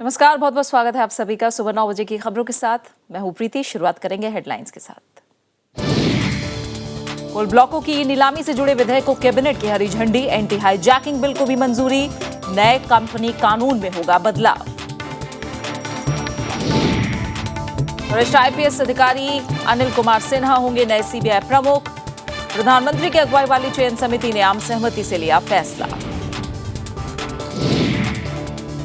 नमस्कार, बहुत बहुत स्वागत है आप सभी का सुबह 9 बजे की खबरों के साथ। मैं हूं प्रीति। शुरुआत करेंगे हेडलाइंस के साथ। कोल ब्लॉकों की नीलामी से जुड़े विधेयक को कैबिनेट की हरी झंडी। एंटी हाईजैकिंग बिल को भी मंजूरी। नए कंपनी कानून में होगा बदलाव। वरिष्ठ आईपीएस अधिकारी अनिल कुमार सिन्हा होंगे नए सीबीआई प्रमुख। प्रधानमंत्री की अगुवाई वाली चयन समिति ने आम सहमति से लिया फैसला।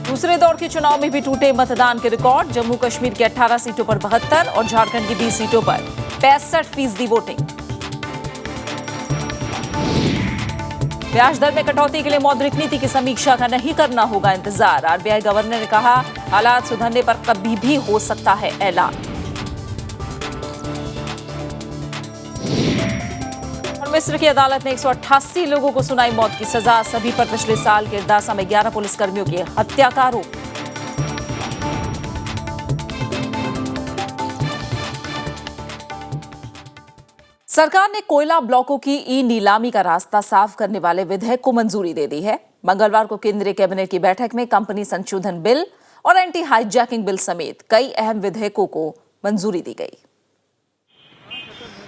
दूसरे दौर के चुनाव में भी टूटे मतदान के रिकॉर्ड। जम्मू कश्मीर की 18 सीटों पर 72 और झारखंड की 20 सीटों पर 65% वोटिंग। ब्याज दर में कटौती के लिए मौद्रिक नीति की समीक्षा का नहीं करना होगा इंतजार। आरबीआई गवर्नर ने कहा, हालात सुधरने पर कभी भी हो सकता है ऐलान। मिस्र की अदालत ने 188 लोगों को सुनाई मौत की सजा। सभी पर पिछले साल के दासा में 11 पुलिसकर्मियों की हत्या का आरोप। सरकार ने कोयला ब्लॉकों की ई नीलामी का रास्ता साफ करने वाले विधेयक को मंजूरी दे दी है। मंगलवार को केंद्रीय कैबिनेट की बैठक में कंपनी संशोधन बिल और एंटी हाईजैकिंग बिल समेत कई अहम विधेयकों को मंजूरी दी गई।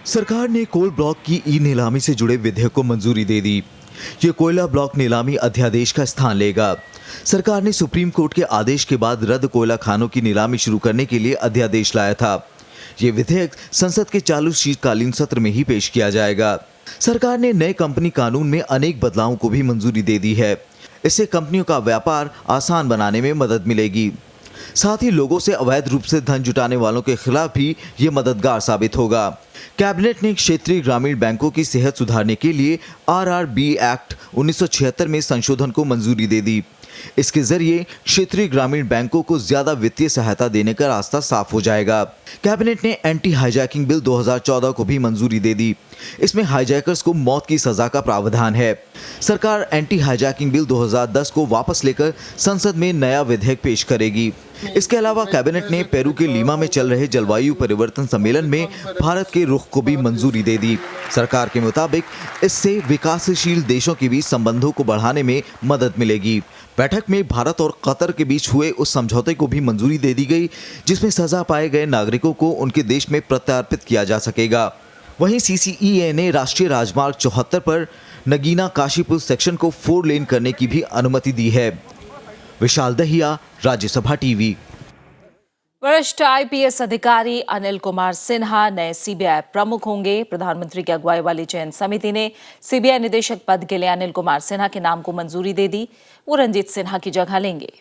सरकार ने कोल ब्लॉक की ई नीलामी से जुड़े विधेयक को मंजूरी दे दी। ये कोयला ब्लॉक नीलामी अध्यादेश का स्थान लेगा। सरकार ने सुप्रीम कोर्ट के आदेश के बाद रद्द कोयला खानों की नीलामी शुरू करने के लिए अध्यादेश लाया था। ये विधेयक संसद के चालू शीतकालीन सत्र में ही पेश किया जाएगा। सरकार ने नए कंपनी कानून में अनेक बदलावों को भी मंजूरी दे दी है। इससे कंपनियों का व्यापार आसान बनाने में मदद मिलेगी। साथ ही लोगों से अवैध रूप से धन जुटाने वालों के खिलाफ भी ये मददगार साबित होगा। कैबिनेट ने क्षेत्रीय ग्रामीण बैंकों की सेहत सुधारने के लिए आरआरबी एक्ट 1976 में संशोधन को मंजूरी दे दी। इसके जरिए क्षेत्रीय ग्रामीण बैंकों को ज्यादा वित्तीय सहायता देने का रास्ता साफ हो जाएगा। कैबिनेट ने एंटी हाईजैकिंग बिल 2014 को भी मंजूरी दे दी। इसमें हाईजैकर्स को मौत की सजा का प्रावधान है। सरकार एंटी हाईजैकिंग बिल 2010 को वापस लेकर संसद में नया विधेयक पेश करेगी। इसके अलावा कैबिनेट ने पेरू के लीमा में चल रहे जलवायु परिवर्तन सम्मेलन में भारत के रुख को भी मंजूरी दे दी। सरकार के मुताबिक इससे विकासशील देशों के बीच संबंधों को बढ़ाने में मदद मिलेगी। बैठक में भारत और कतर के बीच हुए उस समझौते को भी मंजूरी दे दी गई जिसमें सजा पाए गए नागरिकों को उनके देश में प्रत्यार्पित किया जा सकेगा। वहीं सीसीईए ने राष्ट्रीय राजमार्ग 74 पर नगीना काशीपुर सेक्शन को 4 लेन करने की भी अनुमति दी है। विशाल दहिया, राज्यसभा टीवी। वरिष्ठ आईपीएस अधिकारी अनिल कुमार सिन्हा नए सीबीआई प्रमुख होंगे। प्रधानमंत्री की अगुवाई वाली चयन समिति ने सीबीआई निदेशक पद के लिए अनिल कुमार सिन्हा के नाम को मंजूरी दे दी। वो रंजीत सिन्हा की जगह लेंगे।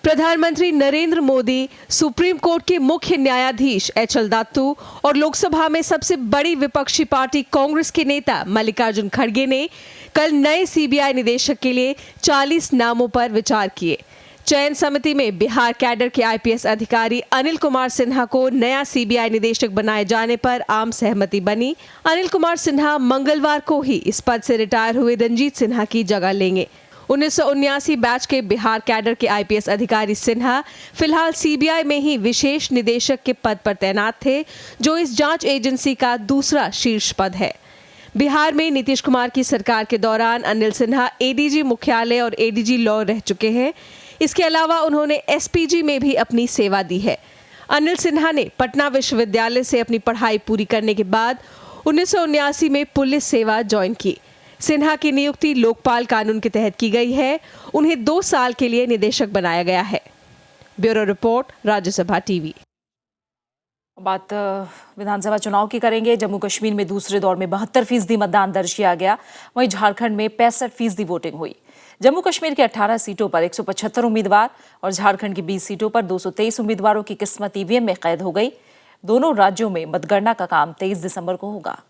प्रधानमंत्री नरेंद्र मोदी, सुप्रीम कोर्ट के मुख्य न्यायाधीश एचएल दात्तू और लोकसभा में सबसे बड़ी विपक्षी पार्टी कांग्रेस के नेता मल्लिकार्जुन खड़गे ने कल नए सीबीआई निदेशक के लिए 40 नामों पर विचार किए। चयन समिति में बिहार कैडर के आईपीएस अधिकारी अनिल कुमार सिन्हा को नया सीबीआई निदेशक बनाए जाने पर आम सहमति बनी। अनिल कुमार सिन्हा मंगलवार को ही इस पद से रिटायर हुए रंजीत सिन्हा की जगह लेंगे। 1979 बैच के बिहार कैडर के आईपीएस अधिकारी सिन्हा फिलहाल सीबीआई में ही विशेष निदेशक के पद पर तैनात थे, जो इस जांच एजेंसी का दूसरा शीर्ष पद है। बिहार में नीतीश कुमार की सरकार के दौरान अनिल सिन्हा एडीजी मुख्यालय और एडीजी लॉ रह चुके हैं। इसके अलावा उन्होंने एसपीजी में भी अपनी सेवा दी है। अनिल सिन्हा ने पटना विश्वविद्यालय से अपनी पढ़ाई पूरी करने के बाद 1979 में पुलिस सेवा ज्वाइन की। सिन्हा की नियुक्ति लोकपाल कानून के तहत की गई है। उन्हें 2 साल के लिए निदेशक बनाया गया है। Bureau report, Rajya Sabha TV. बात विधानसभा चुनाव की करेंगे। जम्मू कश्मीर में दूसरे दौर में 72% मतदान दर्ज किया गया। वहीं झारखंड में 65% वोटिंग हुई। जम्मू कश्मीर के 18 सीटों पर 175 उम्मीदवार और झारखंड की 20 सीटों पर 223 उम्मीदवारों की किस्मत ईवीएम में कैद हो गई। दोनों राज्यों में मतगणना का काम 23 दिसंबर को होगा।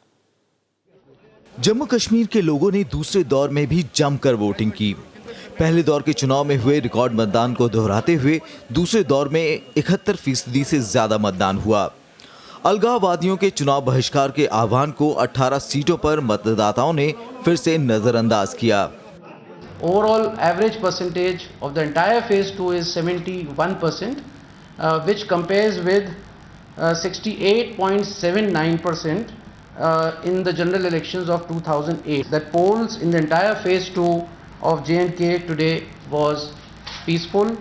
जम्मू कश्मीर के लोगों ने दूसरे दौर में भी जमकर वोटिंग की। पहले दौर के चुनाव में हुए रिकॉर्ड मतदान को दोहराते हुए दूसरे दौर में 71% से ज्यादा मतदान हुआ। अलगाववादियों के चुनाव बहिष्कार के आह्वान को 18 सीटों पर मतदाताओं ने फिर से नजरअंदाज किया। Overall average percentage of the entire phase 2 is 71%, which compares with 68.79% in the general elections of 2008. The polls in the entire phase 2 of J&K today was peaceful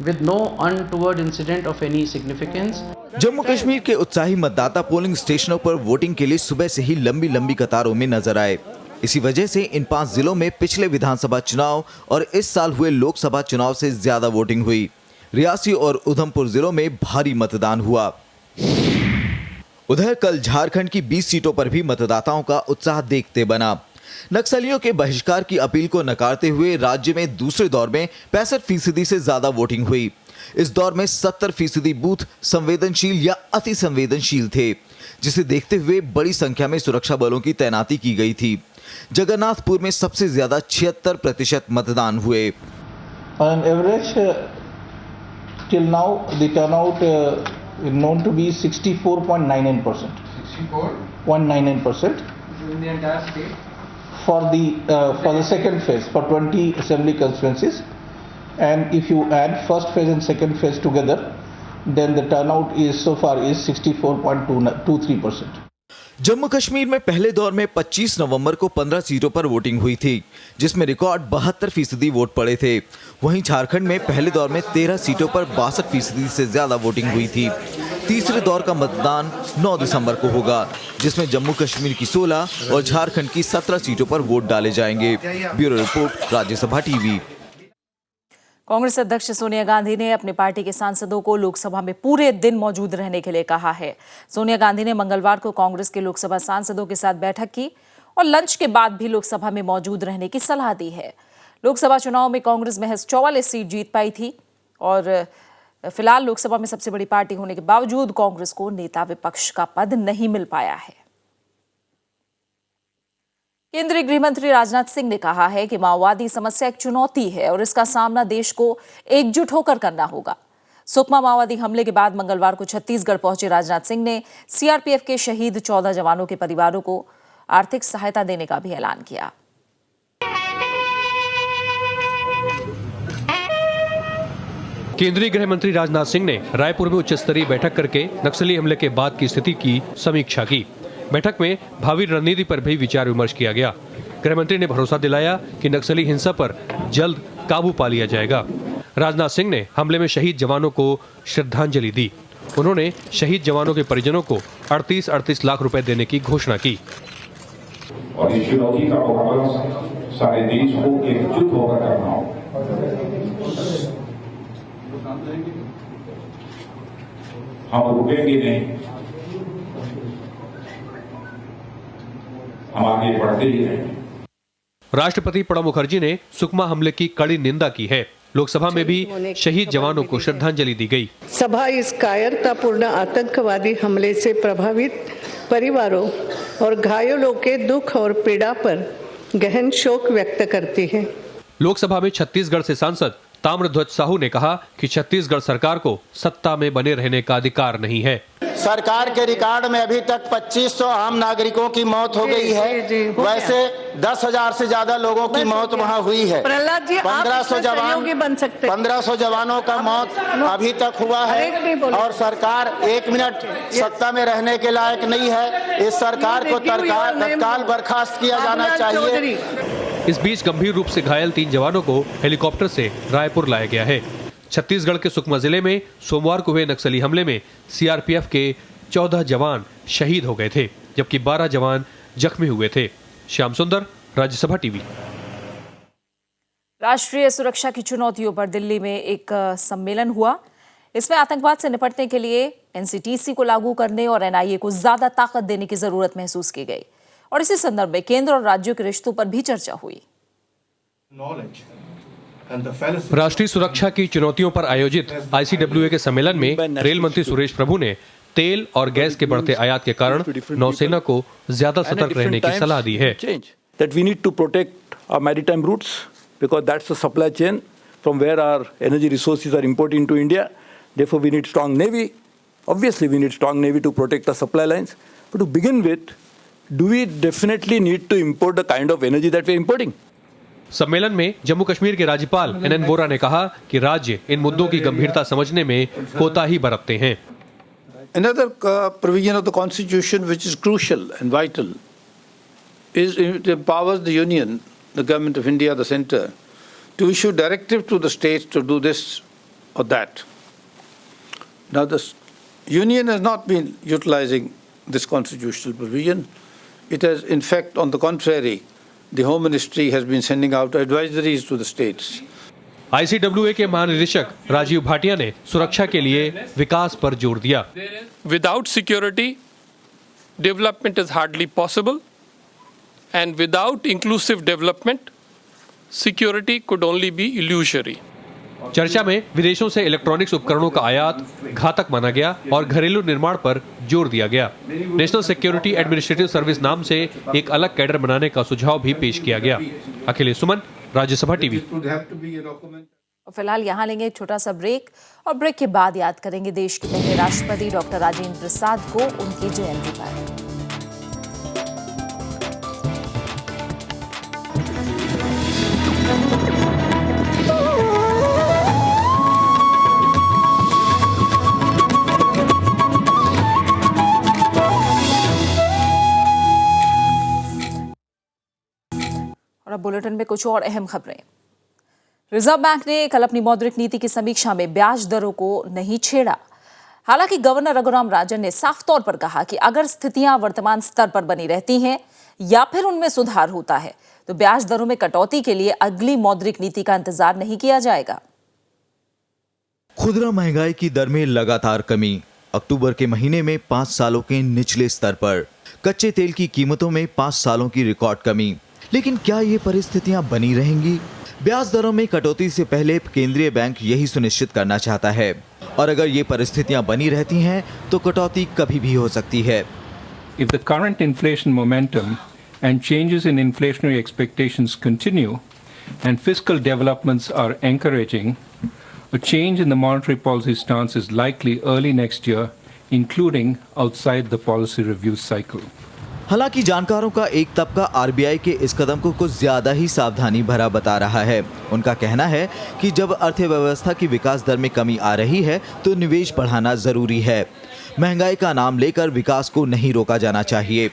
with no untoward incident of any significance. Jammu Kashmir के उत्साही मतदाता polling स्टेशनों पर voting के लिए सुबह से ही लंबी लंबी कतारों में नजर आए। इसी वजह से इन 5 जिलों में पिछले विधानसभा चुनाव और इस साल हुए लोकसभा चुनाव से ज्यादा वोटिंग हुई। रियासी और उधमपुर जिलों में भारी मतदान हुआ। उधर कल झारखंड की 20 सीटों पर भी मतदाताओं का उत्साह देखते बना। नक्सलियों के बहिष्कार की अपील को नकारते हुए राज्य में दूसरे दौर में 65% से ज्यादा वोटिंग हुई। इस दौर में 70% बूथ संवेदनशील या अति संवेदनशील थे, जिसे देखते हुए बड़ी संख्या में सुरक्षा बलों की तैनाती की गई थी। जगन्नाथपुर में सबसे ज्यादा 76% मतदान हुए। On average, till now the turnout is known to be 64.99%. 64.99%. In the entire state. For the second phase, for 20 assembly constituencies, and if you add first phase and second phase together, then the turnout is so far is 64.23%. Jammu Kashmir में पहले दौर में 25 नवंबर को 15 सीटों पर voting हुई थी, जिसमें रिकॉर्ड 72% वोट पड़े थे। वहीं झारखंड में पहले दौर में 13 सीटों पर 62% से ज्यादा वोटिंग हुई थी। तीसरे दौर का मतदान 9 दिसंबर को होगा, जिसमें जम्मू कश्मीर की 16 और झारखंड की 17 सीटों पर वोट डाले जाएंगे। Bureau report, Rajya Sabha TV. Congress अध्यक्ष सोनिया गांधी ने अपनी पार्टी के सांसदों को लोकसभा में पूरे दिन मौजूद रहने के लिए कहा है। सोनिया गांधी ने मंगलवार को कांग्रेस के लोकसभा सांसदों के साथ बैठक की और लंच के बाद भी लोकसभा में मौजूद रहने की सलाह दी है। लोकसभा चुनाव में कांग्रेस महज 44 सीट जीत पाई थी और फिलहाल लोकसभा में सबसे बड़ी पार्टी होने के बावजूद कांग्रेस को नेता विपक्ष का पद नहीं मिल पाया है। केंद्रीय गृह मंत्री राजनाथ सिंह ने कहा है कि माओवादी समस्या एक चुनौती है और इसका सामना देश को एकजुट होकर करना होगा। सुकमा माओवादी हमले के बाद मंगलवार को छत्तीसगढ़ पहुंचे राजनाथ सिंह ने सीआरपीएफ के शहीद 14 जवानों के परिवारों को आर्थिक सहायता देने का भी ऐलान किया। केंद्रीय गृह मंत्री राजनाथ सिंह ने रायपुर में उच्च स्तरीय बैठक करके नक्सली हमले के बाद की स्थिति की समीक्षा की। बैठक में भावी रणनीति पर भी विचार विमर्श किया गया। गृह मंत्री ने भरोसा दिलाया कि नक्सली हिंसा पर जल्द काबू पा लिया जाएगा। राजनाथ सिंह ने हमले में शहीद जवानों को श्रद्धांजलि दी। उन्होंने शहीद जवानों के परिजनों को 38 लाख रुपए देने की घोषणा की। और इस चुनौती का मुकाबला सारे देश को एकजुट होकर करना होगा। हम रुकेंगे नहीं, हम आगे बढ़ते ही रहेंगे। राष्ट्रपति प्रणब मुखर्जी ने सुकमा हमले की कड़ी निंदा की है। लोकसभा में भी शहीद जवानों को श्रद्धांजलि दी गई। सभा इस कायरतापूर्ण आतंकवादी हमले से प्रभावित परिवारों और घायलों के दुख और पीड़ा पर गहन शोक व्यक्त करती है। लोकसभा में छत्तीसगढ़ से सांसद ताम्रध्वज साहू ने कहा कि छत्तीसगढ़ सरकार को सत्ता में बने रहने का अधिकार नहीं है। सरकार के रिकॉर्ड में अभी तक 2500 आम नागरिकों की मौत हो गई है। वैसे 10,000 से ज्यादा लोगों की मौत वहां हुई है। 1500 जवानों का मौत अभी तक हुआ है और सरकार 1 मिनट सत्ता में रहने के लायक नहीं है। इस सरकार को तत्काल बर्खास्त किया जाना चाहिए। इस बीच गंभीर रूप से घायल 3 जवानों को हेलीकॉप्टर से रायपुर लाया गया है। छत्तीसगढ़ के सुकमा जिले में सोमवार को हुए नक्सली हमले में सीआरपीएफ के 14 जवान शहीद हो गए थे, जबकि 12 जवान जख्मी हुए थे। श्याम सुंदर, राज्यसभा टीवी। राष्ट्रीय सुरक्षा की चुनौतियों पर दिल्ली में एक सम्मेलन हुआ। इसमें आतंकवाद से निपटने के लिए एनसीटीसी को लागू करने और एनआईए को ज्यादा ताकत देने की जरूरत महसूस की गई और इसी संदर्भ में केंद्र और राज्यों के रिश्तों पर भी चर्चा हुई। राष्ट्रीय सुरक्षा की चुनौतियों पर आयोजित आईसीडब्ल्यूए के सम्मेलन में रेल मंत्री सुरेश प्रभु ने तेल और गैस के बढ़ते आयात के कारण नौसेना को ज्यादा सतर्क रहने की सलाह दी है। That we need to protect our maritime routes because that's the supply chain from where our energy resources are imported into India. Therefore, we need strong navy. Obviously, we need strong navy to protect the supply lines. But to begin with, do we definitely need to import the kind of energy that we're importing? सम्मेलन में जम्मू कश्मीर के राज्यपाल NN Vora ने कहा कि राज्य इन मुद्दों की गंभीरता समझने में कोताही बरतते हैं। Another provision of the Constitution which is crucial and vital is it empowers the Union, the Government of India, the Centre, to issue directive to the states to do this or that. Now, the union has not been utilizing this constitutional provision. It has, in fact, on the contrary, the Home Ministry has been sending out advisories to the states. ICWA के महानिदेशक राजीव भाटिया ने सुरक्षा के लिए विकास पर जोर दिया। Without security, development is hardly possible, and without inclusive development, security could only be illusory. चर्चा में विदेशों से इलेक्ट्रॉनिक्स उपकरणों का आयात घातक माना गया और घरेलू निर्माण पर जोर दिया गया। नेशनल सिक्योरिटी एडमिनिस्ट्रेटिव सर्विस नाम से एक अलग कैडर बनाने का सुझाव भी पेश किया गया। अखिलेश सुमन, राज्यसभा टीवी। फिलहाल यहाँ लेंगे एक छोटा सा ब्रेक और ब्रेक के बाद याद करेंगे देश के पहले राष्ट्रपति डॉक्टर राजेंद्र प्रसाद को उनकी जयंती पर। और अब बुलेटिन में कुछ और अहम खबरें। रिजर्व बैंक ने कल अपनी मौद्रिक नीति की समीक्षा में ब्याज दरों को नहीं छेड़ा। हालांकि गवर्नर रघुराम राजन ने साफ तौर पर कहा कि अगर स्थितियां वर्तमान स्तर पर बनी रहती हैं या फिर उनमें सुधार होता है तो ब्याज दरों में कटौती के लिए अगली मौद्रिक नीति का इंतजार नहीं किया जाएगा। खुदरा महंगाई की दर में लगातार कमी। अक्टूबर के महीने में 5 सालों के निचले स्तर पर। कच्चे तेल की कीमतों में 5 सालों की रिकॉर्ड कमी। लेकिन क्या ये परिस्थितियां बनी रहेंगी? ब्याज दरों में कटौती से पहले केंद्रीय बैंक यही सुनिश्चित करना चाहता है और अगर ये परिस्थितियां बनी रहती हैं तो कटौती कभी भी हो सकती है। If the current inflation momentum and changes in inflationary expectations continue and fiscal developments are encouraging, a change in the monetary policy stance is likely early next year, including outside the policy review cycle. हालांकि जानकारों का एक तबका RBI के इस कदम को कुछ ज्यादा ही सावधानी भरा बता रहा है। उनका कहना है कि जब अर्थव्यवस्था की विकास दर में कमी आ रही है तो निवेश बढ़ाना जरूरी है। महंगाई का नाम लेकर विकास को नहीं रोका जाना चाहिए।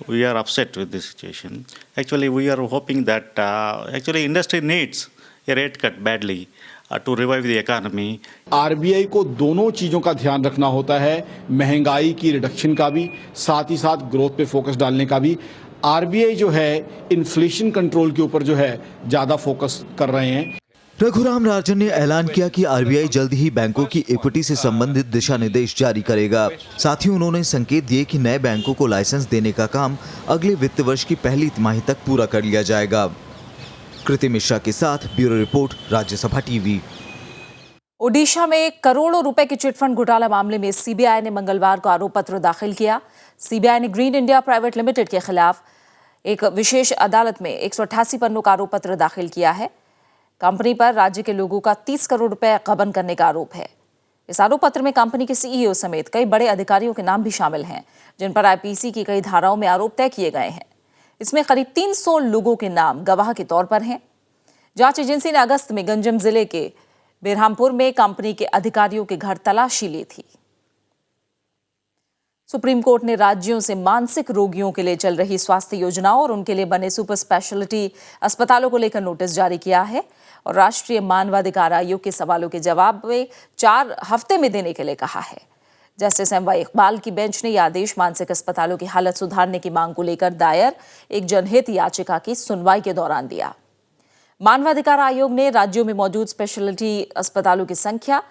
We are upset with this situation. Actually, we are hoping that actually industry needs a rate cut badly to revive the economy. RBI को दोनों चीज़ों का ध्यान रखना होता है, महंगाई की रिडक्शन का भी, साथ ही साथ ग्रोथ पे फोकस डालने का भी। आरबीआई जो है इन्फ्लेशन कंट्रोल के ऊपर जो है ज़्यादा फोकस कर रहे हैं। रघुराम राजन ने ऐलान किया कि आरबीआई जल्द ही बैंकों की इक्विटी से संबंधित दिशा निर्देश जारी करेगा। साथ ही उन्होंने संकेत दिए कि नए बैंकों को लाइसेंस देने का काम अगले वित्त वर्ष की पहली तिमाही तक पूरा कर लिया जाएगा। कृति मिश्रा के साथ bureau report, Rajya Sabha TV. Odisha में करोड़ों रुपए के चिटफंड घोटाला मामले में सीबीआई ने मंगलवार को आरोप पत्र दाखिल किया। सीबीआई ने ग्रीन इंडिया प्राइवेट लिमिटेड के खिलाफ एक विशेष अदालत में 188 पन्नों का आरोप पत्र दाखिल किया है। कंपनी पर राज्य के लोगों का 30 करोड़ रुपए गबन करने का आरोप है। इस आरोप पत्र में कंपनी के सीईओ समेत कई बड़े अधिकारियों के नाम भी शामिल हैं, जिन पर आईपीसी की कई धाराओं में आरोप तय किए गए हैं। इसमें करीब 300 लोगों के नाम गवाह के तौर पर हैं। जांच एजेंसी ने अगस्त में गंजम जिले के बेरहामपुर में कंपनी के अधिकारियों के घर तलाशी ली थी। सुप्रीम कोर्ट ने राज्यों से मानसिक रोगियों के लिए चल रही स्वास्थ्य योजनाओं और उनके लिए बने सुपर स्पेशलिटी अस्पतालों को लेकर नोटिस जारी किया है और राष्ट्रीय मानवाधिकार आयोग के सवालों के जवाब में 4 हफ्ते में देने के लिए कहा है। जस्टिस एम.वाई. इकबाल की बेंच ने यह आदेश मानसिक अस्पतालों की हालत सुधारने की मांग को लेकर दायर एक जनहित याचिका की सुनवाई के दौरान दिया। मानवाधिकार आयोग ने राज्यों में मौजूद स्पेशलिटी अस्पतालों की संख्या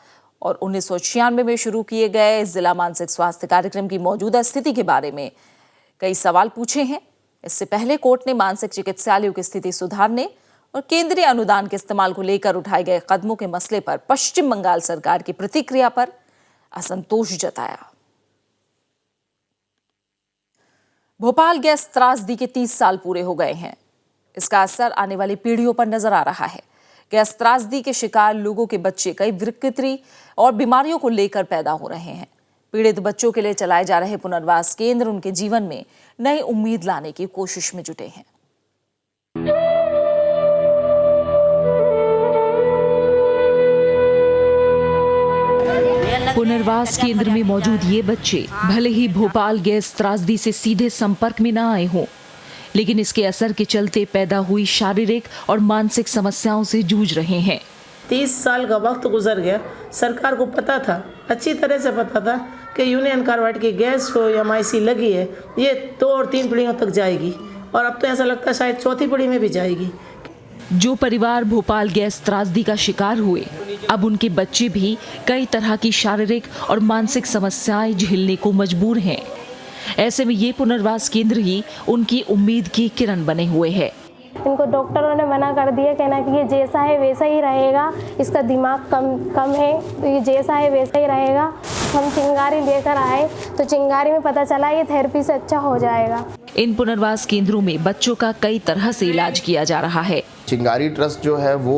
और 1996 में शुरू किए गए जिला मानसिक स्वास्थ्य कार्यक्रम की मौजूदा स्थिति के बारे में कई सवाल पूछे हैं। इससे पहले कोर्ट ने मानसिक चिकित्सालयों की स्थिति सुधारने और केंद्रीय अनुदान के इस्तेमाल को लेकर उठाए गए कदमों के मसले पर पश्चिम बंगाल सरकार की प्रतिक्रिया पर असंतोष जताया। भोपाल गैस त्रासदी के 30 साल पूरे हो गए हैं। इसका असर आने वाली पीढ़ियों पर नजर आ रहा है। गैस त्रासदी के शिकार लोगों के बच्चे कई विकृति और बीमारियों को लेकर पैदा हो रहे हैं। पीड़ित बच्चों के लिए चलाए जा रहे पुनर्वास केंद्र उनके जीवन में नई उम्मीद लाने की कोशिश में जुटे हैं। पुनर्वास केंद्र में मौजूद ये बच्चे भले ही भोपाल गैस त्रासदी से सीधे संपर्क में न आए हों, लेकिन इसके असर के चलते पैदा हुई शारीरिक और मानसिक समस्याओं से जूझ रहे हैं। 30 साल का वक्त गुजर गया, सरकार को पता था, अच्छी तरह से पता था कि यूनियन कार्बाइड की गैस जो MIC लगी है ये 2 और 3 पीढ़ियों तक जाएगी, और अब तो ऐसा लगता है शायद चौथी पीढ़ी में भी जाएगी। जो परिवार भोपाल गैस त्रासदी का शिकार हुए, अब उनके बच्चे भी कई तरह की शारीरिक और मानसिक समस्याएं झेलने को मजबूर हैं। ऐसे में ये पुनर्वास केंद्र ही उनकी उम्मीद की किरण बने हुए है। इनको डॉक्टरों ने मना कर दिया, कहना कि ये जैसा है वैसा ही रहेगा, इसका दिमाग कम है तो ये जैसा है वैसा ही रहेगा। हम चिंगारी लेकर आए तो चिंगारी में पता चला ये थेरेपी से अच्छा हो जाएगा। इन पुनर्वास केंद्रों में बच्चों का कई तरह से इलाज किया जा रहा है। चिंगारी ट्रस्ट जो है वो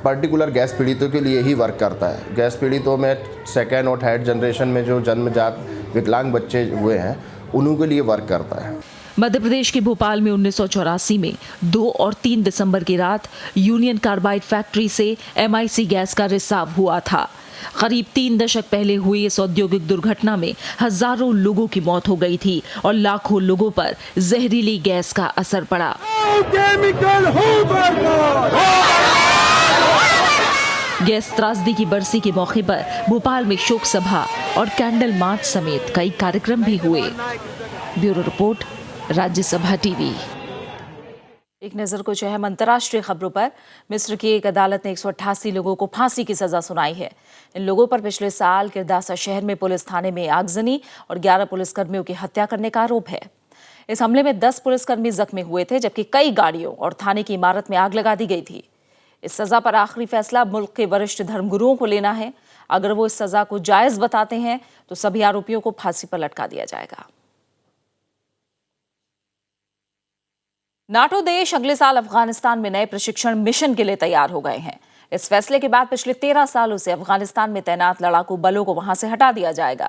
पर्टिकुलर गैस पीड़ितों के लिए ही वर्क करता है। गैस पीड़ितों में 2nd और 3rd जनरेशन में जो जन्मजात विकलांग बच्चे हुए हैं उन्हीं के लिए वर्क करता है। मध्य प्रदेश के भोपाल में 1984 में 2 और 3 दिसंबर की रात यूनियन कार्बाइड फैक्ट्री से MIC गैस का रिसाव हुआ था। करीब 3 दशक पहले हुई इस औद्योगिक दुर्घटना में हजारों लोगों की मौत हो गई थी और लाखों लोगों पर जहरीली गैस का असर पड़ा। गैस त्रासदी की बरसी के मौके पर भोपाल में शोक सभा और कैंडल मार्च समेत कई कार्यक्रम भी हुए। Bureau report, Rajya Sabha TV. एक नजर कुछ अहम अंतर्राष्ट्रीय खबरों पर। मिस्र की एक अदालत ने 188 लोगों को फांसी की सजा सुनाई है। इन लोगों पर पिछले साल किरदासा शहर में पुलिस थाने में आगजनी और 11 पुलिसकर्मियों की हत्या करने का आरोप है। इस हमले में 10 पुलिसकर्मी जख्मी हुए थे, जबकि कई गाड़ियों और थाने की इमारत में आग लगा दी गई थी। इस सजा पर आखिरी फैसला मुल्क के वरिष्ठ धर्मगुरुओं को लेना है। अगर वो इस सजा को जायज बताते हैं तो सभी आरोपियों को फांसी पर लटका दिया जाएगा। नाटो देश अगले साल अफगानिस्तान में नए प्रशिक्षण मिशन के लिए तैयार हो गए हैं। इस फैसले के बाद पिछले 13 सालों से अफगानिस्तान में तैनात लड़ाकू बलों को वहां से हटा दिया जाएगा।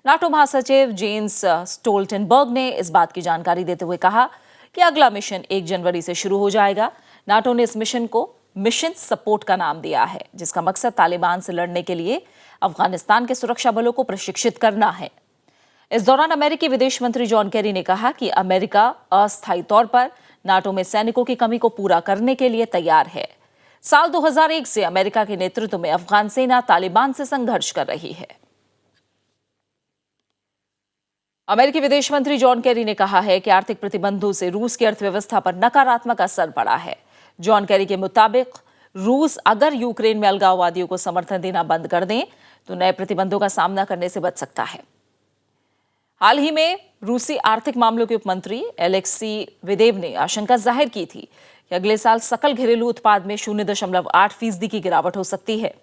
नाटो महासचिव जेन्स स्टोल्टनबर्ग ने इस बात की जानकारी देते हुए कहा कि अगला मिशन 1 जनवरी से शुरू हो जाएगा। नाटो ने इस मिशन को मिशन सपोर्ट का नाम दिया है, जिसका मकसद तालिबान से लड़ने के लिए अफगानिस्तान के सुरक्षा बलों को प्रशिक्षित करना है। इस दौरान अमेरिकी विदेश मंत्री जॉन केरी ने कहा कि अमेरिका अस्थायी तौर पर नाटो में सैनिकों की कमी को पूरा करने के लिए तैयार है। साल 2001 से अमेरिका के नेतृत्व में अफगान सेना तालिबान से संघर्ष कर रही है। अमेरिकी विदेश मंत्री जॉन केरी ने कहा है कि आर्थिक प्रतिबंधों से रूस की अर्थव्यवस्था पर नकारात्मक असर पड़ा है। जॉन केरी के मुताबिक रूस अगर यूक्रेन में अलगाववादियों को समर्थन देना बंद कर दें तो नए प्रतिबंधों का सामना करने से बच सकता है। हाल ही में रूसी आर्थिक मामलों के उपमंत्री एलेक्सी वेदेव ने आशंका जाहिर की थी कि अगले साल सकल घरेलू उत्पाद में 0.8% की गिरावट हो सकती है।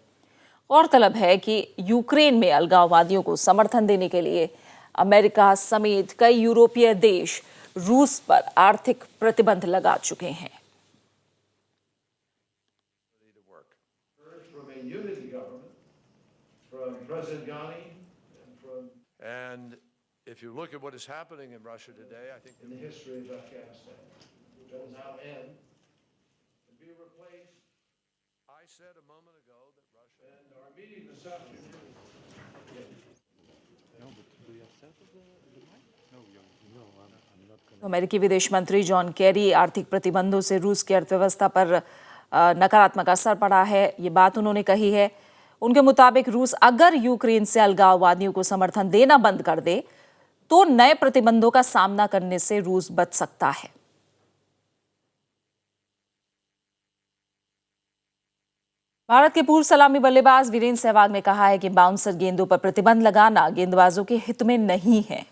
गौरतलब है कि यूक्रेन में अलगाववादियों को समर्थन देने के लिए अमेरिका समेत कई यूरोपीय देश रूस पर आर्थिक प्रतिबंध लगा चुके हैं। And if you look at what is happening in Russia today, I think in the history of Afghanistan, which will now end and be replaced. I said a moment ago that Russia and our meeting this afternoon. अमेरिकी विदेश मंत्री John Kerry आर्थिक प्रतिबंधों से रूस की अर्थव्यवस्था पर नकारात्मक असर पड़ा है, ये बात उन्होंने कही है। उनके मुताबिक रूस अगर यूक्रेन से अलगाववादियों को समर्थन देना बंद कर दे तो नए प्रतिबंधों का सामना करने से रूस बच सकता है। भारत के पूर्व सलामी बल्लेबाज वीरेंद्र सहवाग ने कहा है कि बाउंसर गेंदों पर प्रतिबंध लगाना गेंदबाजों के हित में नहीं है।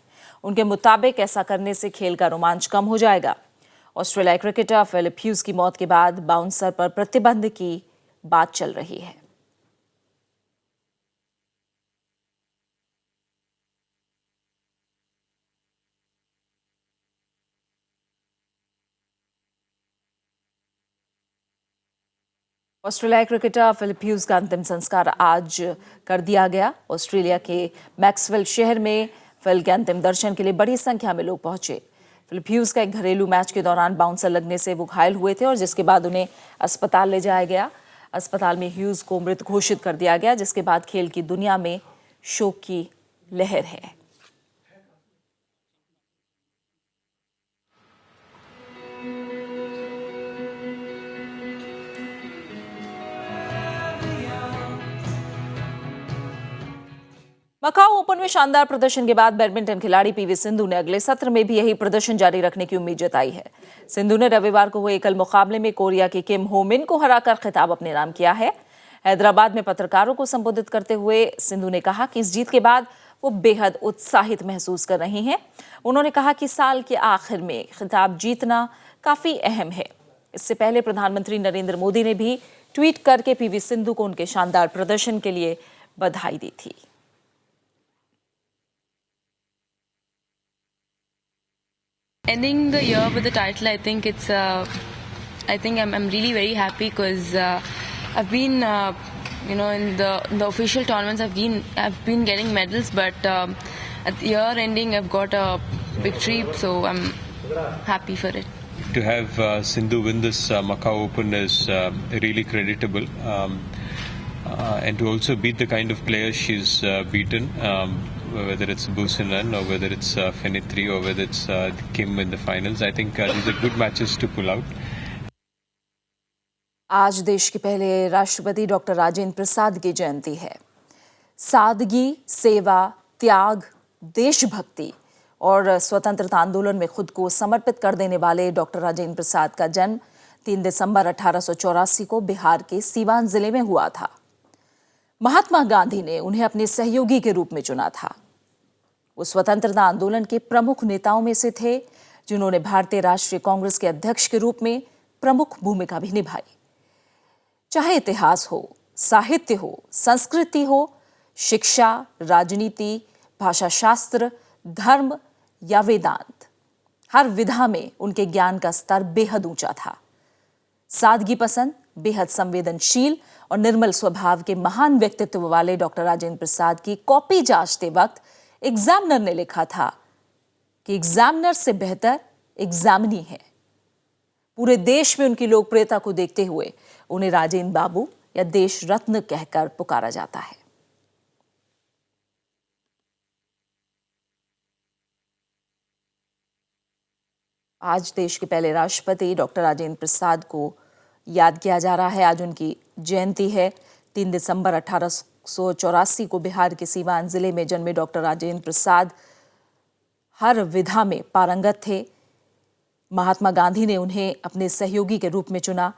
उनके मुताबिक ऐसा करने से खेल का रोमांच कम हो जाएगा। ऑस्ट्रेलियाई क्रिकेटर फिलिप ह्यूज की मौत के बाद बाउंसर पर प्रतिबंध की बात चल रही है। ऑस्ट्रेलियाई क्रिकेटर फिलिप ह्यूज का अंतिम संस्कार आज कर दिया गया। ऑस्ट्रेलिया के मैक्सवेल शहर में फिल के अंतिम दर्शन के लिए बड़ी संख्या में लोग पहुंचे। फिलिप ह्यूज का एक घरेलू मैच के दौरान बाउंसर लगने से वो घायल हुए थे और जिसके बाद उन्हें अस्पताल ले जाया गया। अस्पताल में ह्यूज को मृत घोषित कर दिया गया, जिसके बाद खेल की दुनिया में शोक की लहर है। मकाऊ ओपन में शानदार प्रदर्शन के बाद बैडमिंटन खिलाड़ी पीवी सिंधु ने अगले सत्र में भी यही प्रदर्शन जारी रखने की उम्मीद जताई है। सिंधु ने रविवार को हुए एकल मुकाबले में कोरिया के किम हो मिन को हराकर खिताब अपने नाम किया है। हैदराबाद में पत्रकारों को संबोधित करते हुए सिंधु ने कहा कि इस जीत के बाद वो बेहद उत्साहित महसूस कर रही हैं। उन्होंने कहा कि साल के आखिर में खिताब जीतना काफी अहम है। इससे पहले प्रधानमंत्री नरेंद्र मोदी ने भी ट्वीट करके पीवी सिंधु को उनके शानदार प्रदर्शन के लिए बधाई दी थी। Ending the year with the title, I think I'm really very happy because I've been, in the official tournaments I've been getting medals, but at the year ending I've got a victory, so I'm happy for it. To have Sindhu win this Macau Open is really creditable, and to also beat the kind of players she's beaten. Whether it's Busanan or whether it's Fenitri or whether it's Kim in the finals, I think these are good matches to pull out. आज देश के पहले राष्ट्रपति doctor Rajendra Prasad की जयंती है। सादगी, सेवा, त्याग, देशभक्ति और स्वतंत्रता आंदोलन में खुद को समर्पित कर देने वाले डॉक्टर राजेंद्र प्रसाद का जन्म 3 दिसंबर 1884 को बिहार के सीवान जिले में हुआ था। महात्मा गांधी ने उन्हें अपने सहयोगी के रूप में चुना था। वो स्वतंत्रता आंदोलन के प्रमुख नेताओं में से थे, जिन्होंने भारतीय राष्ट्रीय कांग्रेस के अध्यक्ष के रूप में प्रमुख भूमिका भी निभाई। चाहे इतिहास हो, साहित्य हो, संस्कृति हो, शिक्षा, राजनीति, भाषा शास्त्र, धर्म या वेदांत, हर विधा में उनके ज्ञान का स्तर बेहद ऊंचा था। सादगी पसंद, बेहद संवेदनशील और निर्मल स्वभाव के महान व्यक्तित्व वाले डॉक्टर राजेंद्र प्रसाद की कॉपी जांचते वक्त एग्जामिनर ने लिखा था कि एग्जामिनर से बेहतर एग्जामिनी है। पूरे देश में उनकी लोकप्रियता को देखते हुए उन्हें राजेंद्र बाबू या देश रत्न कहकर पुकारा जाता है। आज देश के पहले राष्ट्रपति डॉक्टर राजेंद्र प्रसाद को याद किया जा रहा है। आज उनकी जयंती है। 3 दिसंबर 1884 को बिहार के सीवान जिले में जन्मे डॉक्टर राजेंद्र प्रसाद हर विधा में पारंगत थे। महात्मा गांधी ने उन्हें अपने सहयोगी के रूप में चुना।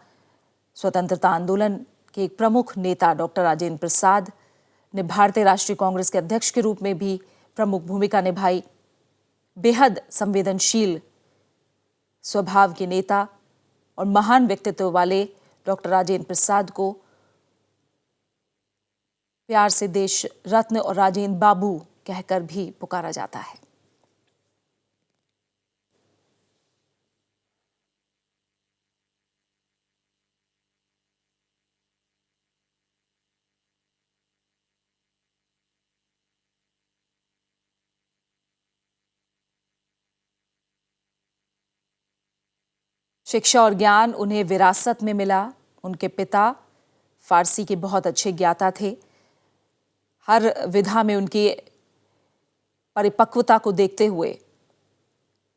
स्वतंत्रता आंदोलन के एक प्रमुख नेता डॉक्टर राजेंद्र प्रसाद ने भारतीय राष्ट्रीय कांग्रेस के अध्यक्ष के रूप में भी प्रमुख भूमिका निभाई। बेहद संवेदनशील स्वभाव के नेता और महान व्यक्तित्व वाले डॉक्टर राजेंद्र प्रसाद को प्यार से देश रत्न और राजेंद्र बाबू कहकर भी पुकारा जाता है। शिक्षा और ज्ञान उन्हें विरासत में मिला। उनके पिता फारसी के बहुत अच्छे ज्ञाता थे। हर विधा में उनकी परिपक्वता को देखते हुए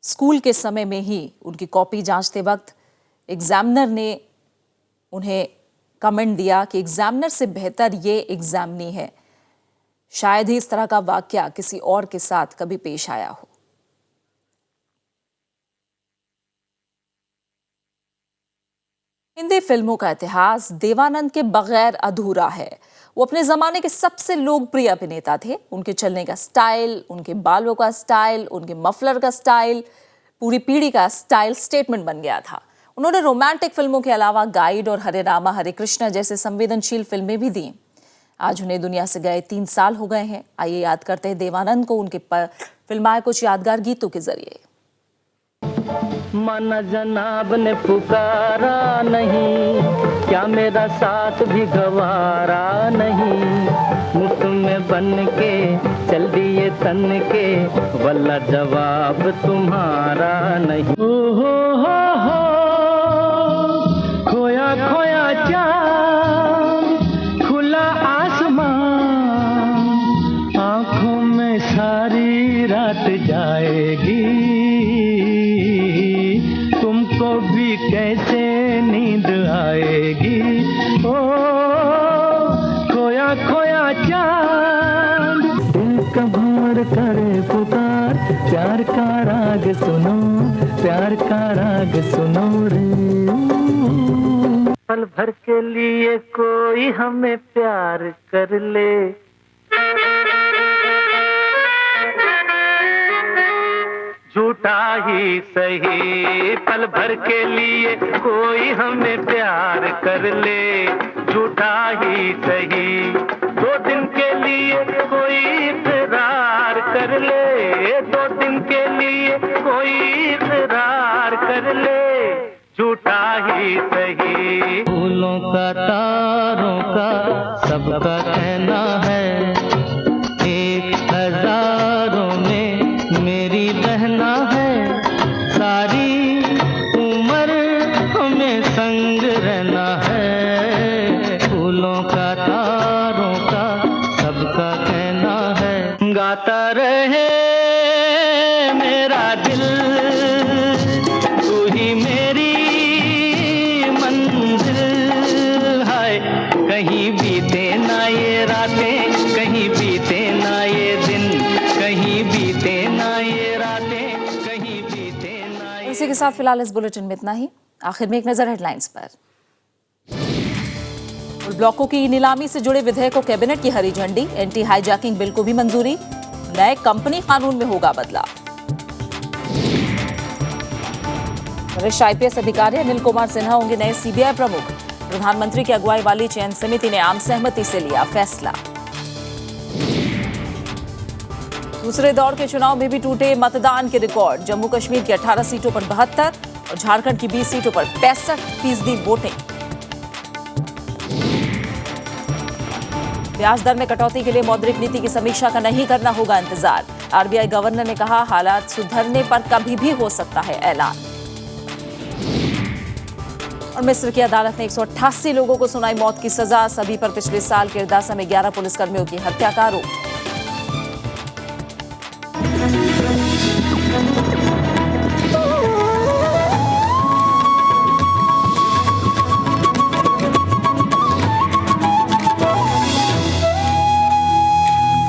स्कूल के समय में ही उनकी कॉपी जांचते वक्त एग्जामिनर ने उन्हें कमेंट दिया कि एग्जामिनर से बेहतर ये एग्जामिनी है। शायद ही इस तरह का वाकया किसी और के साथ कभी पेश आया हो। हिंदी फिल्मों का इतिहास देवानंद के बगैर अधूरा है। वो अपने जमाने के सबसे लोकप्रिय अभिनेता थे। उनके चलने का स्टाइल, उनके बालों का स्टाइल, उनके मफलर का स्टाइल, पूरी पीढ़ी का स्टाइल स्टेटमेंट बन गया था। उन्होंने रोमांटिक फिल्मों के अलावा गाइड और हरे रामा हरे कृष्णा जैसे संवेदनशील फिल्में भी दी। आज उन्हें दुनिया से गए 3 साल हो गए हैं। आइए याद करते हैं देवानंद को उनके फिल्माए कुछ यादगार गीतों के जरिए। माना जनाब ने पुकारा नहीं, क्या मेरा साथ भी गवारा नहीं, मुफ्त में बन के चल दिए तन के, वल्ला जवाब तुम्हारा नहीं। हो खोया खोया चाँद, खुला आसमान, आँखों में सारी रात जाएगी, तुमको भी कैसे नींद आएगी। ओ खोया खोया चाँद, दिल प्यार का राग सुनो रे। पल भर के लिए कोई हमें प्यार कर ले, झूठा ही सही। पल भर के लिए कोई हमें प्यार कर ले, झूठा ही सही। 2 दिन के लिए कोई इकरार कर ले, 2 दिन के लिए कोई इकरार कर ले, झूठा ही सही। फूलों का तारों का सबका कहना है, 1000 में मेरी बहना है। सारी उम्र हमें संग रहना है, फूलों का तारों का सबका कहना है। गाता रहे मेरा दिल, तू ही मेरी मंजिल। हाय कहीं बीते ना ये रातें, कहीं बीते ना ये दिन, कहीं बीते ना ये रातें, कहीं बीते ना ये। इसी के साथ फिलहाल इस बुलेटिन में इतना ही। आखिर में एक नजर हेडलाइंस पर। ब्लॉकों की नीलामी से जुड़े विधेयक को कैबिनेट की हरी झंडी, एंटी हाईजैकिंग बिल को भी मंजूरी, नए कंपनी कानून में होगा बदलाव। वरिष्ठ आईपीएस अधिकारी अनिल कुमार सिन्हा होंगे नए सीबीआई प्रमुख, प्रधानमंत्री की अगुवाई वाली चयन समिति ने आम सहमति से लिया फैसला। दूसरे दौर के चुनाव में भी टूटे मतदान के रिकॉर्ड, जम्मू कश्मीर की 18 सीटों पर 72 और झारखंड की 20 सीटों पर 65% वोटिंग। ब्याज दर में कटौती के लिए मौद्रिक नीति की समीक्षा का नहीं करना होगा इंतजार, आरबीआई गवर्नर ने कहा हालात सुधरने पर कभी भी हो सकता है ऐलान। और मिस्र की अदालत ने 188 लोगों को सुनाई मौत की सजा, सभी पर पिछले साल किरदासा में 11 पुलिसकर्मियों की हत्या का आरोप।